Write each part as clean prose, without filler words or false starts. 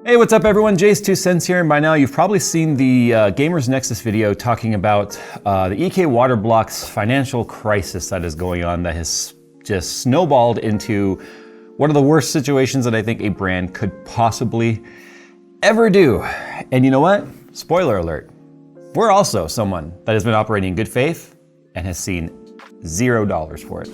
Hey, what's up everyone? JayzTwoCents here, and by now you've probably seen the Gamers Nexus video talking about the EK water block's financial crisis that is going on that has just snowballed into one of the worst situations that I think a brand could possibly ever do. And you know what? Spoiler alert. We're also someone that has been operating in good faith and has seen $0 for it.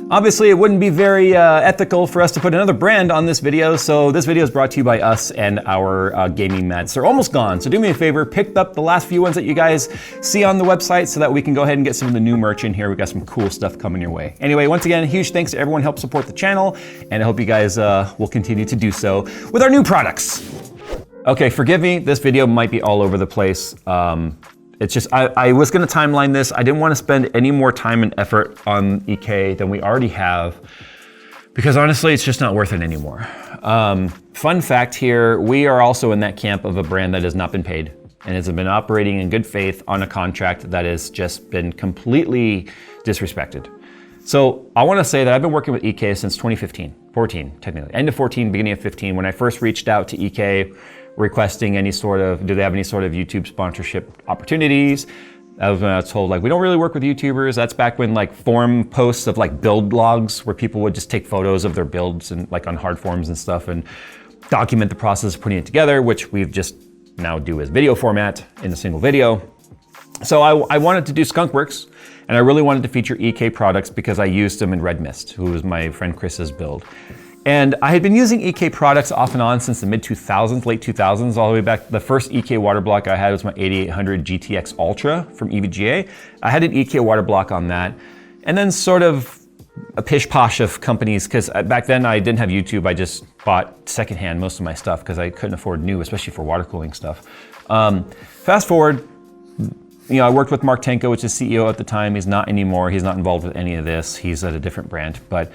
Obviously, it wouldn't be very ethical for us to put another brand on this video, so this video is brought to you by us and our gaming mats. They're almost gone, so do me a favor, pick up the last few ones that you guys see on the website so that we can go ahead and get some of the new merch in here. We've got some cool stuff coming your way. Anyway, once again, a huge thanks to everyone who helped support the channel, and I hope you guys will continue to do so with our new products. Okay, forgive me, this video might be all over the place. It's just, I was gonna timeline this. I didn't wanna spend any more time and effort on EK than we already have, because honestly, it's just not worth it anymore. Fun fact here, we are also in that camp of a brand that has not been paid and has been operating in good faith on a contract that has just been completely disrespected. So I wanna say that I've been working with EK since 2015, 14 technically, end of 14, beginning of 15, when I first reached out to EK requesting any sort of, do they have any sort of YouTube sponsorship opportunities? That was when I was told, like, we don't really work with YouTubers. That's back when like forum posts of like build logs where people would just take photos of their builds and like on hard forums and stuff and document the process of putting it together, which we've just now do as video format in a single video. So I wanted to do Skunkworks, and I really wanted to feature EK products because I used them in Red Mist, who was my friend Chris's build. And I had been using EK products off and on since the mid 2000s, late 2000s, all the way back. The first EK water block I had was my 8800 GTX Ultra from EVGA. I had an EK water block on that. And then sort of a pish posh of companies, because back then I didn't have YouTube. I just bought secondhand most of my stuff because I couldn't afford new, especially for water cooling stuff. Fast forward, you know, I worked with Mark Tenko, which is CEO at the time. He's not anymore. He's not involved with any of this. He's at a different brand. But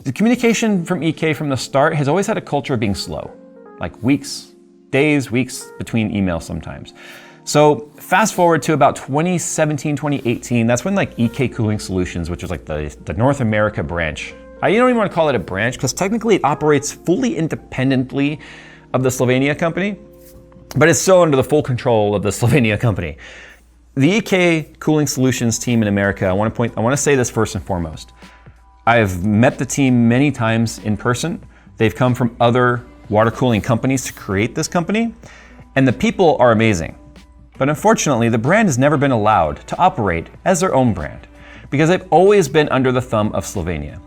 the communication from EK from the start has always had a culture of being slow, like weeks, days, weeks between emails sometimes. So fast forward to about 2017, 2018, that's when like EK Cooling Solutions, which was like the North America branch. I don't even want to call it a branch because technically it operates fully independently of the Slovenia company, but it's still under the full control of the Slovenia company. The EK Cooling Solutions team in America, I want to say this first and foremost. I've met the team many times in person. They've come from other water cooling companies to create this company, and the people are amazing. But unfortunately, the brand has never been allowed to operate as their own brand because they've always been under the thumb of Slovenia.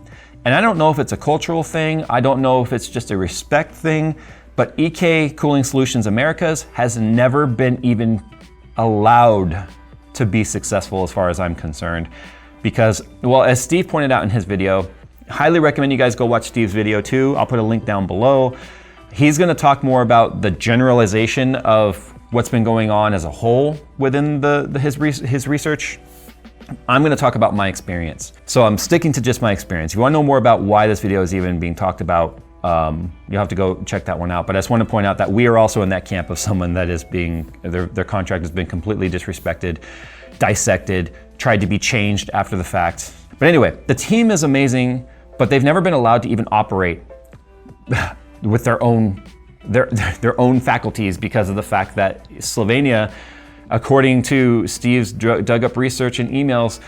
And I don't know if it's a cultural thing, I don't know if it's just a respect thing, but EK Cooling Solutions Americas has never been even allowed to be successful as far as I'm concerned. Because, well, as Steve pointed out in his video, highly recommend you guys go watch Steve's video too. I'll put a link down below. He's gonna talk more about the generalization of what's been going on as a whole within his research. I'm gonna talk about my experience. So I'm sticking to just my experience. If you wanna know more about why this video is even being talked about, you'll have to go check that one out. But I just want to point out that we are also in that camp of someone that is being, their contract has been completely disrespected, dissected, tried to be changed after the fact. But anyway, the team is amazing, but they've never been allowed to even operate with their own faculties because of the fact that Slovenia, according to Steve's dug up research and emails,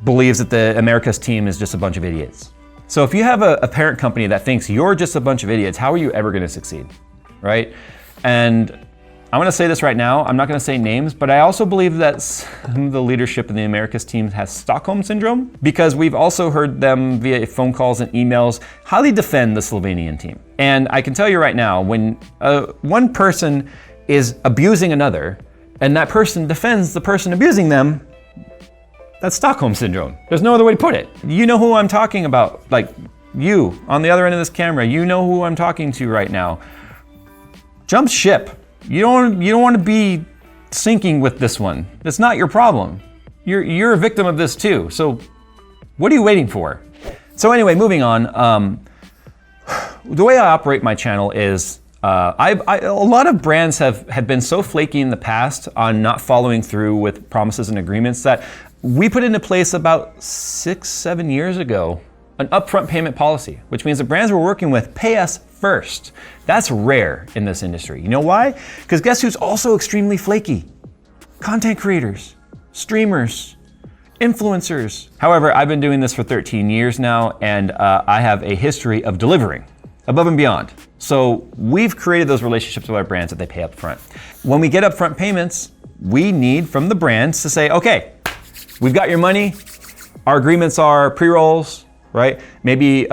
believes that the Americas team is just a bunch of idiots. So if you have a parent company that thinks you're just a bunch of idiots, how are you ever gonna succeed, right? And I'm gonna say this right now, I'm not gonna say names, but I also believe that some of the leadership in the Americas team has Stockholm Syndrome, because we've also heard them via phone calls and emails highly defend the Slovenian team. And I can tell you right now, when one person is abusing another, and that person defends the person abusing them, that's Stockholm Syndrome. There's no other way to put it. You know who I'm talking about, like you on the other end of this camera, you know who I'm talking to right now. Jump ship. You don't want to be sinking with this one. It's not your problem. You're a victim of this too. So what are you waiting for? So anyway, moving on. The way I operate my channel is a lot of brands have been so flaky in the past on not following through with promises and agreements that we put into place about 6-7 years ago an upfront payment policy, which means the brands we're working with pay us first. That's rare in this industry. You know why? Because guess who's also extremely flaky? Content creators, streamers, influencers. However, I've been doing this for 13 years now, and I have a history of delivering above and beyond. So we've created those relationships with our brands that they pay up front. When we get upfront payments, we need from the brands to say, okay, we've got your money. Our agreements are pre-rolls, right? Maybe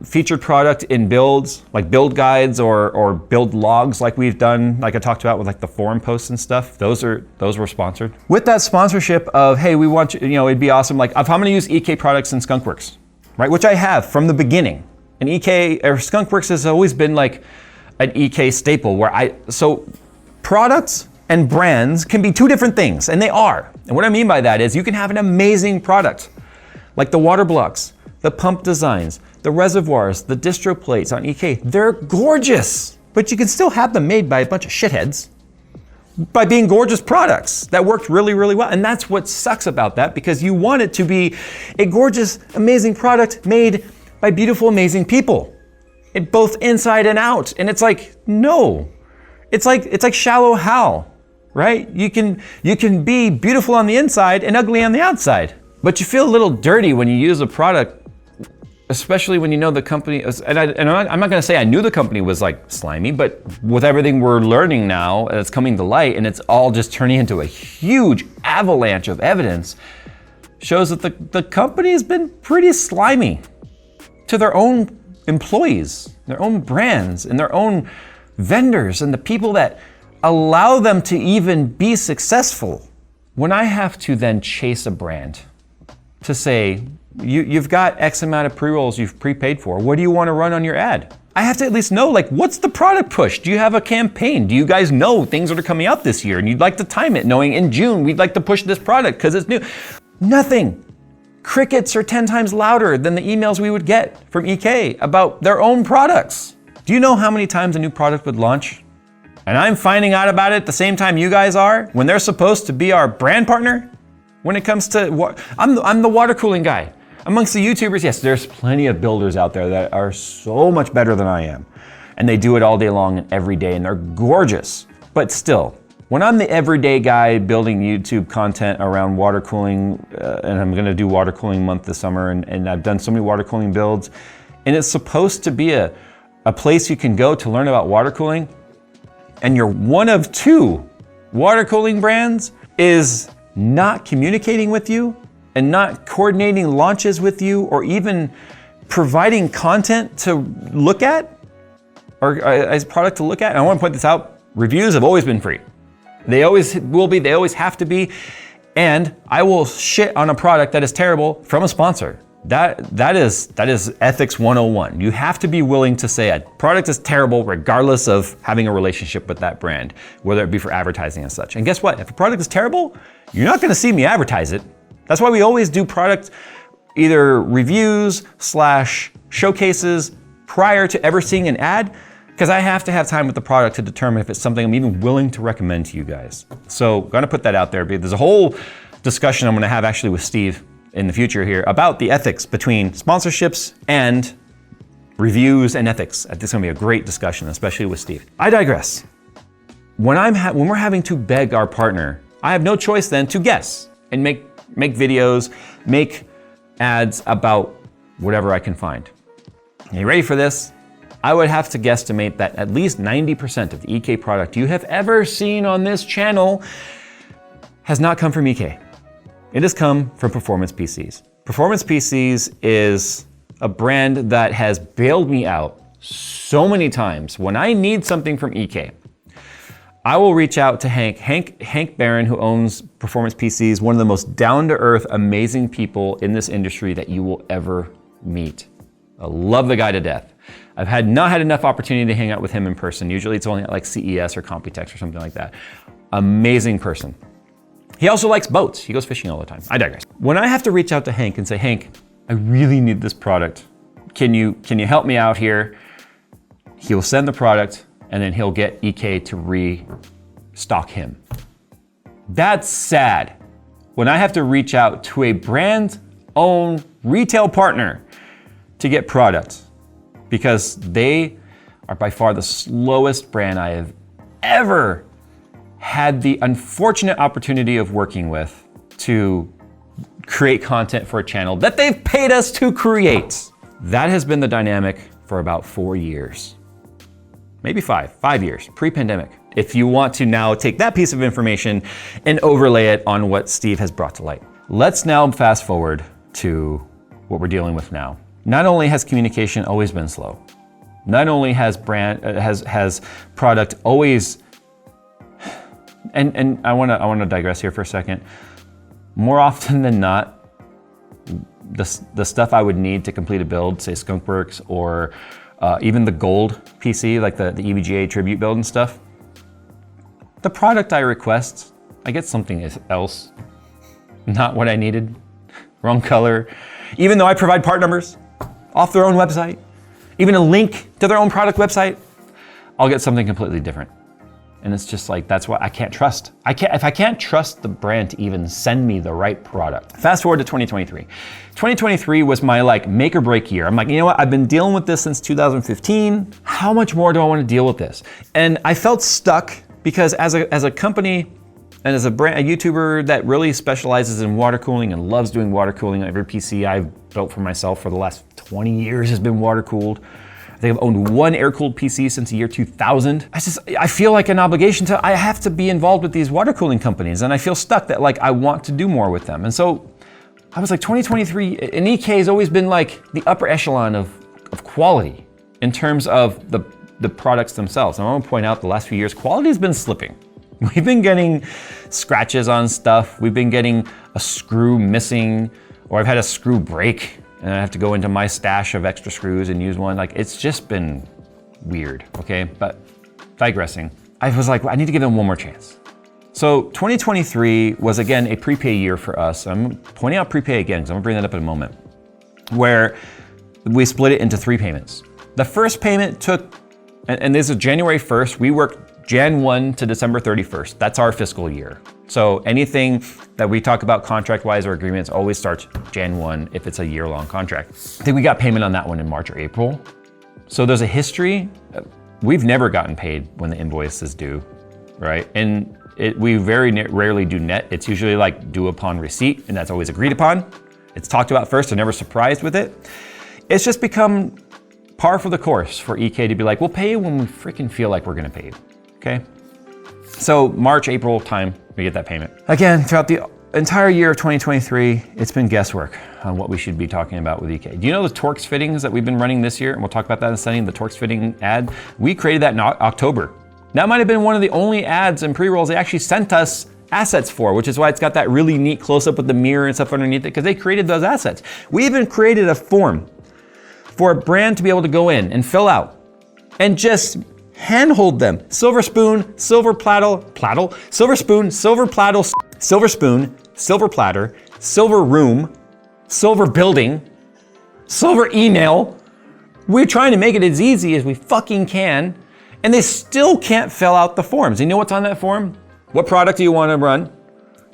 featured product in builds, like build guides or build logs like we've done, like I talked about with like the forum posts and stuff. Those were sponsored. With that sponsorship of, hey, we want you know, it'd be awesome. Like if I'm gonna use EK products in Skunkworks, right? Which I have from the beginning. And EK or Skunkworks has always been like an EK staple so products and brands can be two different things, and they are. And what I mean by that is you can have an amazing product, like the water blocks, the pump designs, the reservoirs, the distro plates on EK. They're gorgeous, but you can still have them made by a bunch of shitheads by being gorgeous products that worked really, really well. And that's what sucks about that, because you want it to be a gorgeous, amazing product made by beautiful, amazing people, both inside and out. And it's like, no, it's like Shallow Hal, right? You can be beautiful on the inside and ugly on the outside, but you feel a little dirty when you use a product, especially when you know the company, and I'm not gonna say I knew the company was like slimy, but with everything we're learning now that's coming to light, and it's all just turning into a huge avalanche of evidence, shows that the company has been pretty slimy to their own employees, their own brands, and their own vendors, and the people that allow them to even be successful. When I have to then chase a brand to say, you've got X amount of pre-rolls you've prepaid for, what do you want to run on your ad? I have to at least know, like, what's the product push? Do you have a campaign? Do you guys know things that are coming out this year and you'd like to time it, knowing in June we'd like to push this product because it's new? Nothing. Crickets are 10 times louder than the emails we would get from EK about their own products. Do you know how many times a new product would launch? And I'm finding out about it at the same time you guys are, when they're supposed to be our brand partner. When it comes to I'm the water cooling guy. Amongst the YouTubers, yes, there's plenty of builders out there that are so much better than I am. And they do it all day long and every day, and they're gorgeous. But still, when I'm the everyday guy building YouTube content around water cooling, and I'm gonna do water cooling month this summer, and I've done so many water cooling builds, and it's supposed to be a place you can go to learn about water cooling, and you're one of two water cooling brands is not communicating with you and not coordinating launches with you, or even providing content to look at, or as a product to look at. And I wanna point this out, reviews have always been free. They always will be, they always have to be. And I will shit on a product that is terrible from a sponsor. That is ethics 101. You have to be willing to say a product is terrible regardless of having a relationship with that brand, whether it be for advertising and such. And guess what? If a product is terrible, you're not gonna see me advertise it. That's why we always do product either reviews / showcases prior to ever seeing an ad, because I have to have time with the product to determine if it's something I'm even willing to recommend to you guys. So gonna put that out there. There's a whole discussion I'm gonna have actually with Steve in the future here about the ethics between sponsorships and reviews and ethics. This is gonna be a great discussion, especially with Steve. I digress. When we're having to beg our partner, I have no choice then to guess and make videos, make ads about whatever I can find. Are you ready for this? I would have to guesstimate that at least 90% of the EK product you have ever seen on this channel has not come from EK. It has come from Performance PCs. Performance PCs is a brand that has bailed me out so many times. When I need something from EK, I will reach out to Hank Barron, who owns Performance PCs, one of the most down-to-earth, amazing people in this industry that you will ever meet. I love the guy to death. I've not had enough opportunity to hang out with him in person. Usually it's only at like CES or Computex or something like that. Amazing person. He also likes boats. He goes fishing all the time. I digress. When I have to reach out to Hank and say, Hank, I really need this product. Can you help me out here? He'll send the product, and then he'll get EK to restock him. That's sad. When I have to reach out to a brand-owned retail partner to get product because they are by far the slowest brand I have ever had the unfortunate opportunity of working with to create content for a channel that they've paid us to create. That has been the dynamic for about 4 years. Maybe 5 years, pre-pandemic. If you want to now take that piece of information and overlay it on what Steve has brought to light. Let's now fast forward to what we're dealing with now. Not only has communication always been slow, not only has product always, and I wanna digress here for a second. More often than not, the stuff I would need to complete a build, say Skunkworks or even the gold PC, like the EVGA tribute build and stuff, the product I request, I get something else, not what I needed, wrong color. Even though I provide part numbers off their own website, even a link to their own product website, I'll get something completely different. And it's just like, that's what I can't trust. If I can't trust the brand to even send me the right product. Fast forward to 2023. 2023 was my like make or break year. I'm like, you know what? I've been dealing with this since 2015. How much more do I want to deal with this? And I felt stuck because as a company and as a brand, a YouTuber that really specializes in water cooling and loves doing water cooling, every PC I've built for myself for the last 20 years has been water cooled. I think I've owned one air-cooled PC since the year 2000. I feel like an obligation I have to be involved with these water cooling companies, and I feel stuck that like I want to do more with them. And so I was like 2023, and EK has always been like the upper echelon of quality in terms of the products themselves. And I want to point out the last few years, quality has been slipping. We've been getting scratches on stuff. We've been getting a screw missing, or I've had a screw break. And I have to go into my stash of extra screws and use one. Like, it's just been weird, okay? But digressing, I was like, well, I need to give them one more chance. So 2023 was again a prepay year for us. I'm pointing out prepay again, because I'm gonna bring that up in a moment, where we split it into 3 payments. The first payment took, and this is January 1st, we worked Jan 1 to December 31st. That's our fiscal year. So anything that we talk about contract-wise or agreements always starts Jan 1 if it's a year-long contract. I think we got payment on that one in March or April. So there's a history. We've never gotten paid when the invoice is due, right? And we very rarely do net. It's usually like due upon receipt, and that's always agreed upon. It's talked about first, so never surprised with it. It's just become par for the course for EK to be like, we'll pay you when we freaking feel like we're gonna pay you, okay? So March, April time, we get that payment. Again, throughout the entire year of 2023, it's been guesswork on what we should be talking about with EK. Do you know the Torx fittings that we've been running this year? And we'll talk about that in a second, the Torx fitting ad. We created that in October. That might've been one of the only ads and pre-rolls they actually sent us assets for, which is why it's got that really neat close-up with the mirror and stuff underneath it, because they created those assets. We even created a form for a brand to be able to go in and fill out and just handhold them. Silver spoon, silver platter, silver spoon, silver platter, silver spoon, silver platter, silver room, silver building, silver email. We're trying to make it as easy as we fucking can, and they still can't fill out the forms. You know what's on that form? What product do you want to run? Do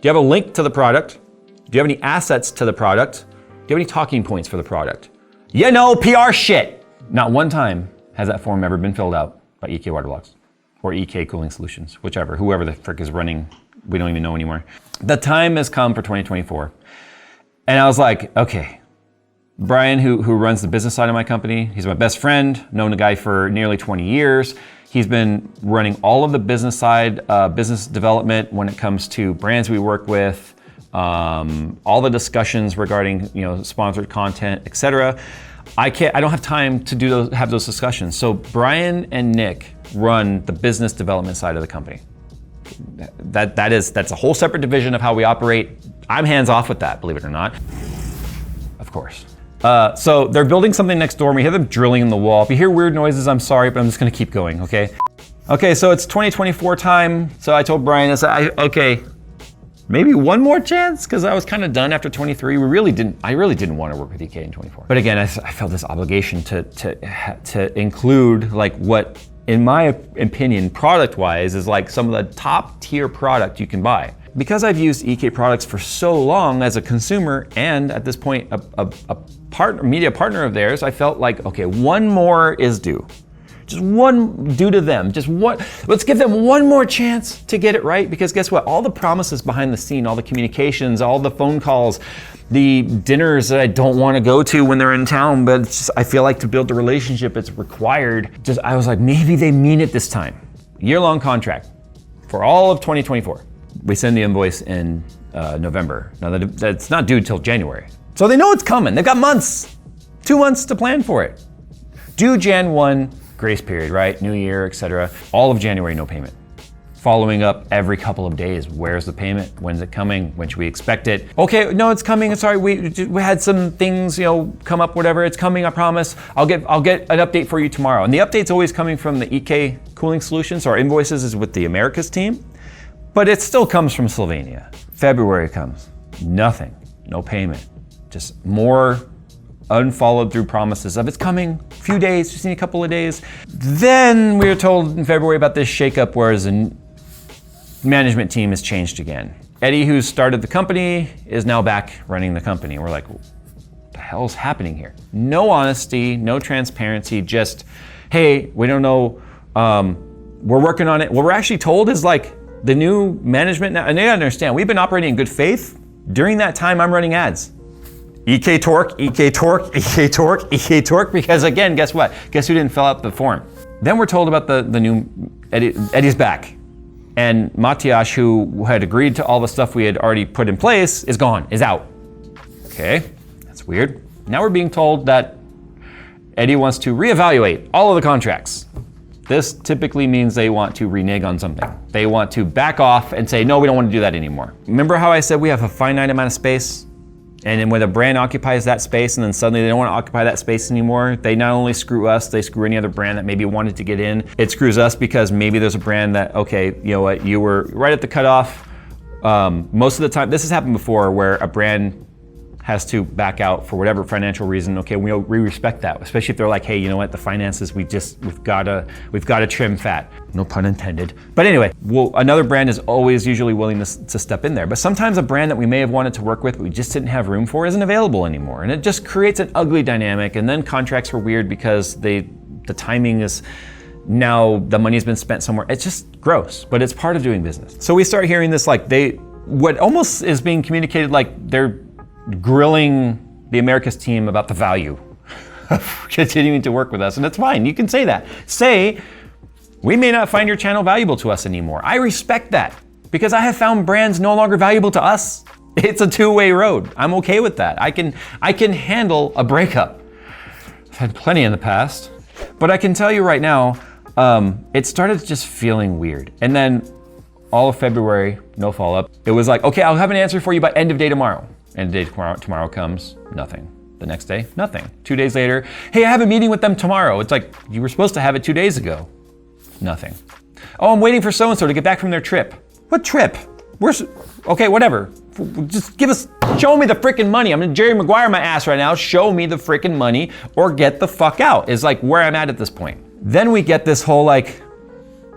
you have a link to the product? Do you have any assets to the product? Do you have any talking points for the product? You know, PR shit. Not one time has that form ever been filled out by EK Water Blocks or EK Cooling Solutions, whoever the frick is running, we don't even know anymore. The time has come for 2024. And I was like, okay, Brian, who runs the business side of my company, he's my best friend, known the guy for nearly 20 years. He's been running all of the business side, business development when it comes to brands we work with, all the discussions regarding, sponsored content, etc. I don't have time to have those discussions. So Brian and Nick run the business development side of the company. That's a whole separate division of how we operate. I'm hands off with that, believe it or not. Of course. So they're building something next door and we hear them drilling in the wall. If you hear weird noises, I'm sorry, but I'm just gonna keep going, okay? Okay, so it's 2024 time. So I told Brian, okay, maybe one more chance, because I was kind of done after 23. I really didn't want to work with EK in 24. But again, I felt this obligation to include like what, in my opinion, product-wise, is like some of the top tier product you can buy. Because I've used EK products for so long as a consumer and at this point a media partner of theirs, I felt like, okay, one more is due. Just one due to them. Just one. Let's give them one more chance to get it right, because guess what? All the promises behind the scene, all the communications, all the phone calls, the dinners that I don't want to go to when they're in town, but it's just, I feel like to build the relationship, it's required. I was like, maybe they mean it this time. Year-long contract for all of 2024. We send the invoice in November. Now that's not due till January. So they know it's coming. They've got months, 2 months to plan for it. Due Jan 1, grace period, right? New year, etc. All of January, no payment. Following up every couple of days. Where's the payment? When's it coming? When should we expect it? Okay, no, it's coming. Sorry, we had some things, come up, whatever. It's coming, I promise. I'll get an update for you tomorrow. And the update's always coming from the EK Cooling Solutions. So our invoices is with the Americas team, but it still comes from Slovenia. February comes, nothing, no payment. Just more unfollowed through promises of it's coming, a few days, just need a couple of days. Then we were told in February about this shakeup where the management team has changed again. Eddie, who started the company, is now back running the company. We're like, what the hell's happening here? No honesty, no transparency, just, hey, we don't know, we're working on it. What we're actually told is like the new management now, and they understand, we've been operating in good faith. During that time, I'm running ads. EK Torque, EK Torque, EK Torque, EK Torque, because again, guess what? Guess who didn't fill out the form? Then we're told about the new, Eddie's back. And Matthias, who had agreed to all the stuff we had already put in place, is gone, is out. Okay, that's weird. Now we're being told that Eddie wants to reevaluate all of the contracts. This typically means they want to renege on something. They want to back off and say, no, we don't want to do that anymore. Remember how I said we have a finite amount of space? And then when a brand occupies that space and then suddenly they don't want to occupy that space anymore, they not only screw us, they screw any other brand that maybe wanted to get in. It screws us because maybe there's a brand that, okay, you know what, you were right at the cutoff. Most of the time, this has happened before where a brand has to back out for whatever financial reason. Okay, we respect that, especially if they're like, hey, you know what, the finances, we've got to trim fat. No pun intended. But anyway, another brand is always usually willing to step in there. But sometimes a brand that we may have wanted to work with, but we just didn't have room for, isn't available anymore. And it just creates an ugly dynamic. And then contracts were weird because the timing is, now the money's been spent somewhere. It's just gross, but it's part of doing business. So we start hearing this like what almost is being communicated like they're grilling the Americas team about the value of continuing to work with us. And that's fine, you can say that. Say, we may not find your channel valuable to us anymore. I respect that because I have found brands no longer valuable to us. It's a two-way road. I'm okay with that. I can handle a breakup. I've had plenty in the past, but I can tell you right now, it started just feeling weird. And then all of February, no follow-up. It was like, okay, I'll have an answer for you by end of day tomorrow. End of day tomorrow comes, nothing. The next day, nothing. 2 days later, hey, I have a meeting with them tomorrow. It's like, you were supposed to have it 2 days ago. Nothing. Oh, I'm waiting for so-and-so to get back from their trip. What trip? Okay, whatever. Just show me the freaking money. I'm in Jerry Maguire my ass right now. Show me the freaking money or get the fuck out is like where I'm at this point. Then we get this whole like,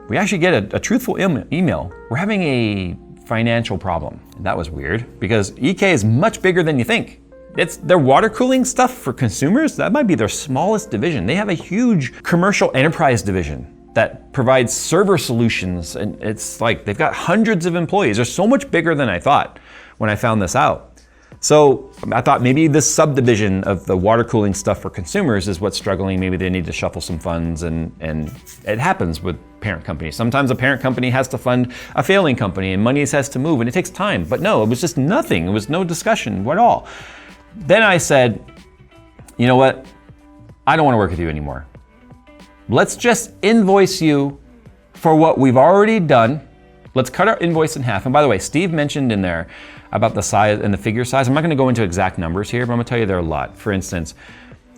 we actually get a truthful email. We're having a financial problem. And that was weird because EK is much bigger than you think. It's their water cooling stuff for consumers. That might be their smallest division. They have a huge commercial enterprise division that provides server solutions. And it's like, they've got hundreds of employees. They're so much bigger than I thought when I found this out. So I thought maybe this subdivision of the water cooling stuff for consumers is what's struggling. Maybe they need to shuffle some funds and it happens with parent companies. Sometimes a parent company has to fund a failing company and money has to move and it takes time. But no, it was just nothing. It was no discussion at all. Then I said, you know what? I don't want to work with you anymore. Let's just invoice you for what we've already done. Let's cut our invoice in half. And by the way, Steve mentioned in there about the size and the figure size. I'm not going to go into exact numbers here, but I'm going to tell you there are a lot. For instance,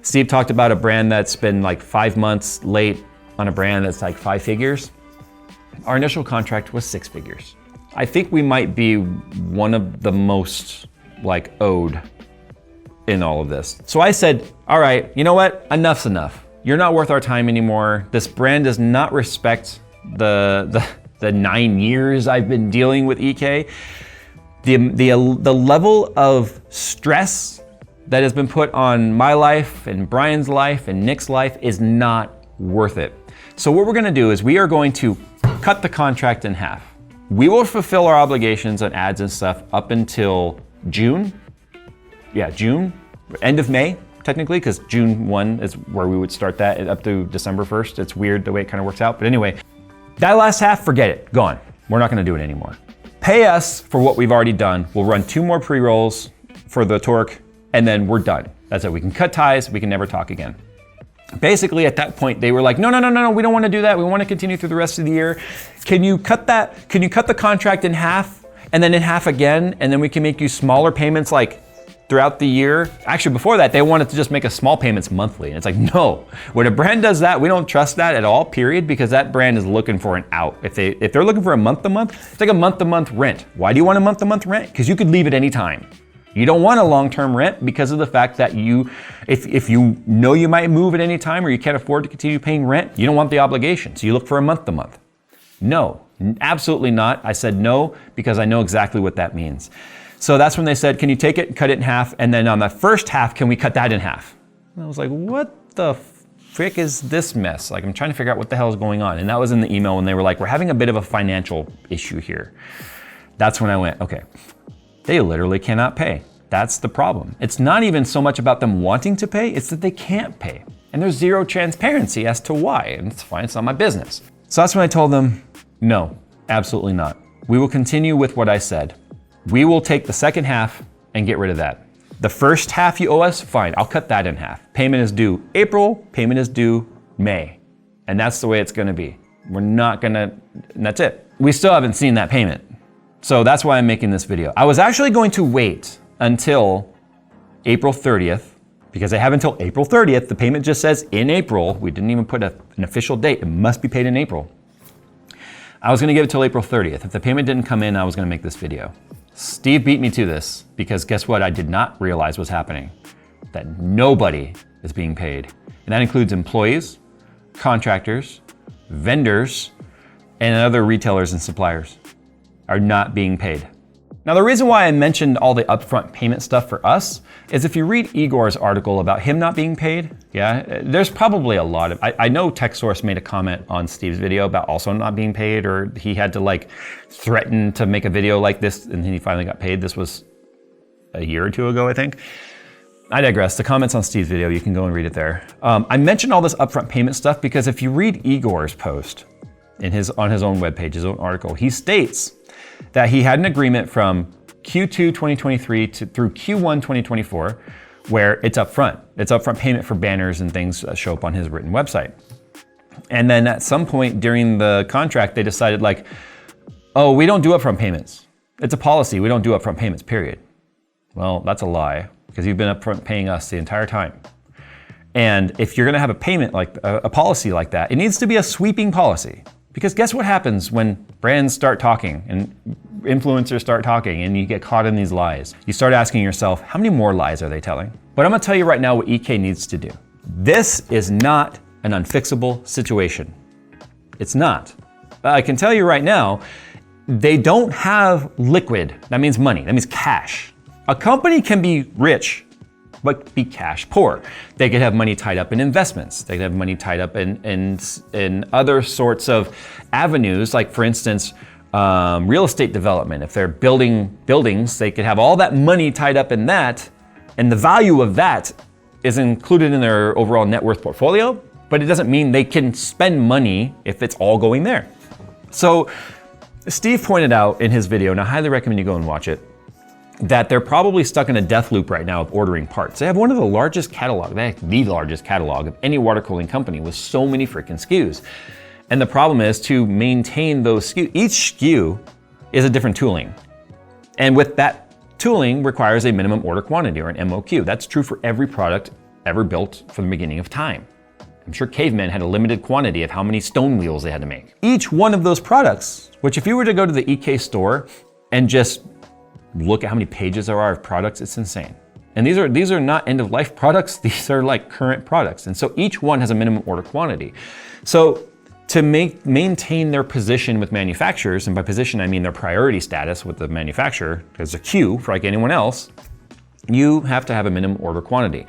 Steve talked about a brand that's been like 5 months late on a brand that's like 5 figures. Our initial contract was 6 figures. I think we might be one of the most like owed in all of this. So I said, all right, you know what? Enough's enough. You're not worth our time anymore. This brand does not respect the 9 years I've been dealing with EK. The level of stress that has been put on my life and Brian's life and Nick's life is not worth it. So what we're gonna do is we are going to cut the contract in half. We will fulfill our obligations on ads and stuff up until June. Yeah, June, end of May, technically, because June 1 is where we would start that up to December 1st. It's weird the way it kind of works out. But anyway, that last half, forget it, gone. We're not gonna do it anymore. Pay us for what we've already done. We'll run 2 more pre-rolls for the torque, and then we're done. That's it, we can cut ties, we can never talk again. Basically at that point, they were like, no, we don't wanna do that. We wanna continue through the rest of the year. Can you cut the contract in half and then in half again, and then we can make you smaller payments like throughout the year? Actually, before that, they wanted to just make us small payments monthly. And it's like, no, when a brand does that, we don't trust that at all, period, because that brand is looking for an out. If they're looking for a month-to-month, it's like a month-to-month rent. Why do you want a month-to-month rent? Because you could leave at any time. You don't want a long-term rent because of the fact that if you know you might move at any time or you can't afford to continue paying rent, you don't want the obligation. So you look for a month-to-month. No, absolutely not. I said no because I know exactly what that means. So that's when they said, can you take it and cut it in half? And then on the first half, can we cut that in half? And I was like, what the frick is this mess? Like, I'm trying to figure out what the hell is going on. And that was in the email when they were like, we're having a bit of a financial issue here. That's when I went, okay, they literally cannot pay. That's the problem. It's not even so much about them wanting to pay, it's that they can't pay. And there's zero transparency as to why, and it's fine, it's not my business. So that's when I told them, no, absolutely not. We will continue with what I said. We will take the second half and get rid of that. The first half you owe us, fine, I'll cut that in half. Payment is due April, payment is due May. And that's the way it's gonna be. We're not gonna, and that's it. We still haven't seen that payment. So that's why I'm making this video. I was actually going to wait until April 30th, because I have until April 30th. The payment just says in April. We didn't even put an official date. It must be paid in April. I was gonna give it till April 30th. If the payment didn't come in, I was gonna make this video. Steve beat me to this because guess what? I did not realize was happening. That nobody is being paid. And that includes employees, contractors, vendors, and other retailers and suppliers are not being paid. Now, the reason why I mentioned all the upfront payment stuff for us is if you read Igor's article about him not being paid, yeah, there's probably a lot of, I know TechSource made a comment on Steve's video about also not being paid, or he had to like threaten to make a video like this and then he finally got paid. This was a year or two ago, I think. I digress. The comments on Steve's video, you can go and read it there. I mentioned all this upfront payment stuff because if you read Igor's post on his own webpage, his own article, he states that he had an agreement from Q2 2023 through Q1 2024 where it's upfront. It's upfront payment for banners and things that show up on his written website. And then at some point during the contract, they decided like, oh, we don't do upfront payments. It's a policy, we don't do upfront payments, period. Well, that's a lie because you've been upfront paying us the entire time. And if you're gonna have a payment like a policy like that, it needs to be a sweeping policy. Because guess what happens when brands start talking and influencers start talking and you get caught in these lies? You start asking yourself, how many more lies are they telling? But I'm gonna tell you right now what EK needs to do. This is not an unfixable situation. It's not. I can tell you right now, they don't have liquid. That means money, that means cash. A company can be rich, but be cash poor. They could have money tied up in investments. They could have money tied up in other sorts of avenues, like for instance, real estate development. If they're building buildings, they could have all that money tied up in that, and the value of that is included in their overall net worth portfolio, but it doesn't mean they can spend money if it's all going there. So Steve pointed out in his video, and I highly recommend you go and watch it, that they're probably stuck in a death loop right now of ordering parts. They have one of the largest catalog, they have the largest catalog of any water cooling company with so many freaking SKUs. And the problem is to maintain those SKUs, each SKU is a different tooling. And with that tooling requires a minimum order quantity or an MOQ. That's true for every product ever built from the beginning of time. I'm sure cavemen had a limited quantity of how many stone wheels they had to make. Each one of those products, which if you were to go to the EK store and just look at how many pages there are of products, it's insane. And these are not end of life products, these are like current products. And so each one has a minimum order quantity. So to maintain their position with manufacturers, and by position I mean their priority status with the manufacturer, there's a queue for like anyone else, you have to have a minimum order quantity.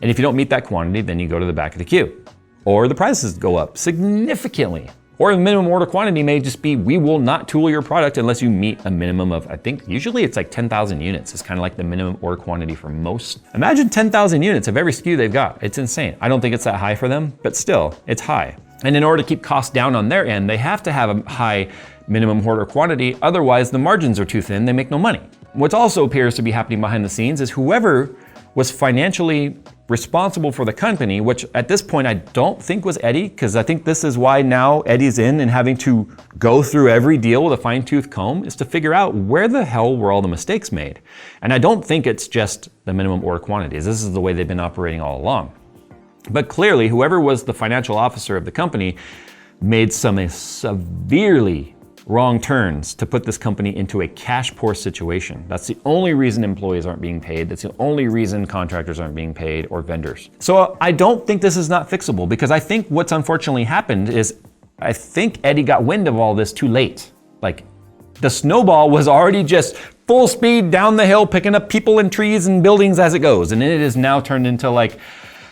And if you don't meet that quantity, then you go to the back of the queue. Or the prices go up significantly. Or the minimum order quantity may just be, we will not tool your product unless you meet a minimum of, I think usually it's like 10,000 units. It's kind of like the minimum order quantity for most. Imagine 10,000 units of every SKU they've got. It's insane. I don't think it's that high for them, but still, it's high. And in order to keep costs down on their end, they have to have a high minimum order quantity. Otherwise, the margins are too thin, they make no money. What also appears to be happening behind the scenes is whoever was financially responsible for the company, which at this point I don't think was Eddie, because I think this is why now Eddie's in and having to go through every deal with a fine-tooth comb, is to figure out where the hell were all the mistakes made. And I don't think it's just the minimum order quantities. This is the way they've been operating all along. But clearly, whoever was the financial officer of the company made some severely wrong turns to put this company into a cash poor situation. That's the only reason employees aren't being paid. That's the only reason contractors aren't being paid, or vendors. So I don't think this is not fixable, because I think what's unfortunately happened is I think Eddie got wind of all this too late. Like, the snowball was already just full speed down the hill, picking up people and trees and buildings as it goes. And it is now turned into like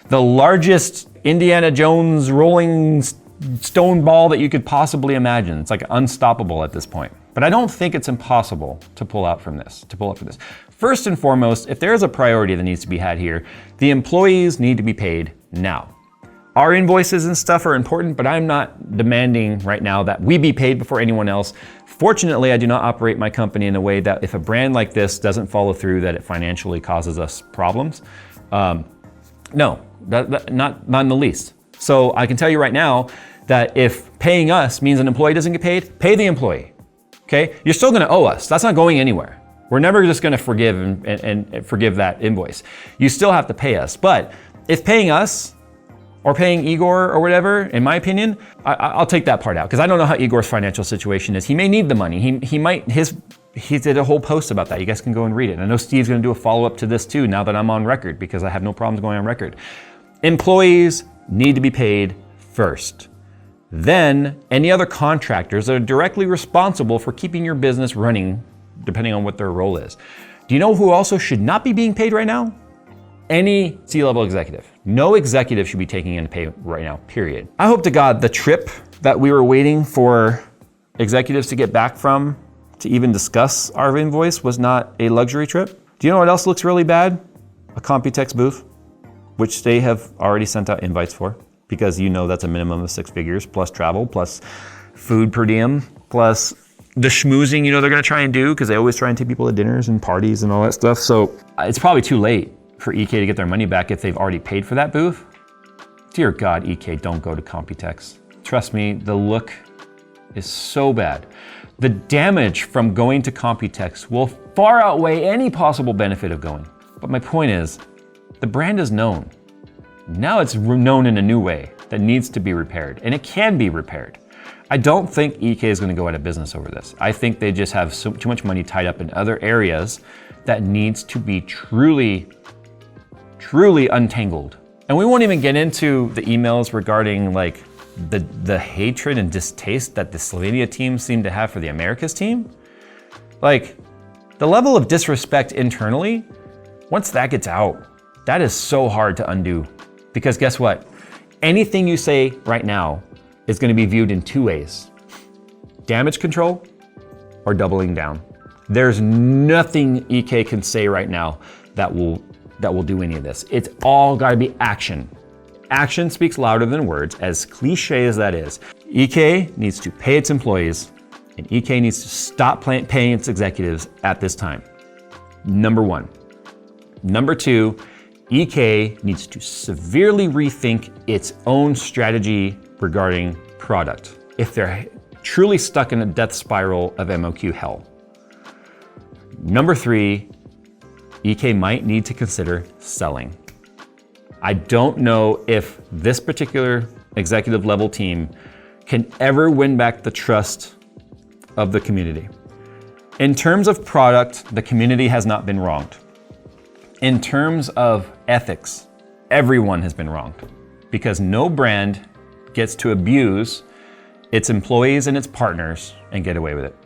the largest Indiana Jones rolling stone ball that you could possibly imagine. It's like unstoppable at this point. But I don't think it's impossible to pull up from this. First and foremost, if there is a priority that needs to be had here, the employees need to be paid now. Our invoices and stuff are important, but I'm not demanding right now that we be paid before anyone else. Fortunately, I do not operate my company in a way that if a brand like this doesn't follow through, that it financially causes us problems. No, not in the least. So I can tell you right now that if paying us means an employee doesn't get paid, pay the employee, okay? You're still gonna owe us. That's not going anywhere. We're never just gonna forgive and forgive that invoice. You still have to pay us. But if paying us or paying Igor or whatever, in my opinion, I'll take that part out, because I don't know how Igor's financial situation is. He may need the money. He did a whole post about that. You guys can go and read it. I know Steve's gonna do a follow-up to this too, now that I'm on record, because I have no problems going on record. Employees need to be paid first. Then any other contractors that are directly responsible for keeping your business running, depending on what their role is. Do you know who also should not be being paid right now? Any C-level executive. No executive should be taking in pay right now, period. I hope to God the trip that we were waiting for executives to get back from to even discuss our invoice was not a luxury trip. Do you know what else looks really bad? A Computex booth, which they have already sent out invites for, because you know that's a minimum of 6 figures, plus travel, plus food per diem, plus the schmoozing, they're gonna try and do, because they always try and take people to dinners and parties and all that stuff. So it's probably too late for EK to get their money back if they've already paid for that booth. Dear God, EK, don't go to Computex. Trust me, the look is so bad. The damage from going to Computex will far outweigh any possible benefit of going. But my point is, the brand is known. Now it's known in a new way that needs to be repaired, and it can be repaired. I don't think EK is gonna go out of business over this. I think they just have too much money tied up in other areas that needs to be truly untangled. And we won't even get into the emails regarding like the hatred and distaste that the Slovenia team seemed to have for the Americas team. Like, the level of disrespect internally, once that gets out, that is so hard to undo. Because guess what? Anything you say right now is gonna be viewed in 2 ways. Damage control or doubling down. There's nothing EK can say right now that will do any of this. It's all gotta be action. Action speaks louder than words, as cliche as that is. EK needs to pay its employees, and EK needs to stop paying its executives at this time. Number 1. Number 2, EK needs to severely rethink its own strategy regarding product if they're truly stuck in a death spiral of MOQ hell. Number 3, EK might need to consider selling. I don't know if this particular executive level team can ever win back the trust of the community. In terms of product, the community has not been wronged. In terms of ethics, everyone has been wronged, because no brand gets to abuse its employees and its partners and get away with it.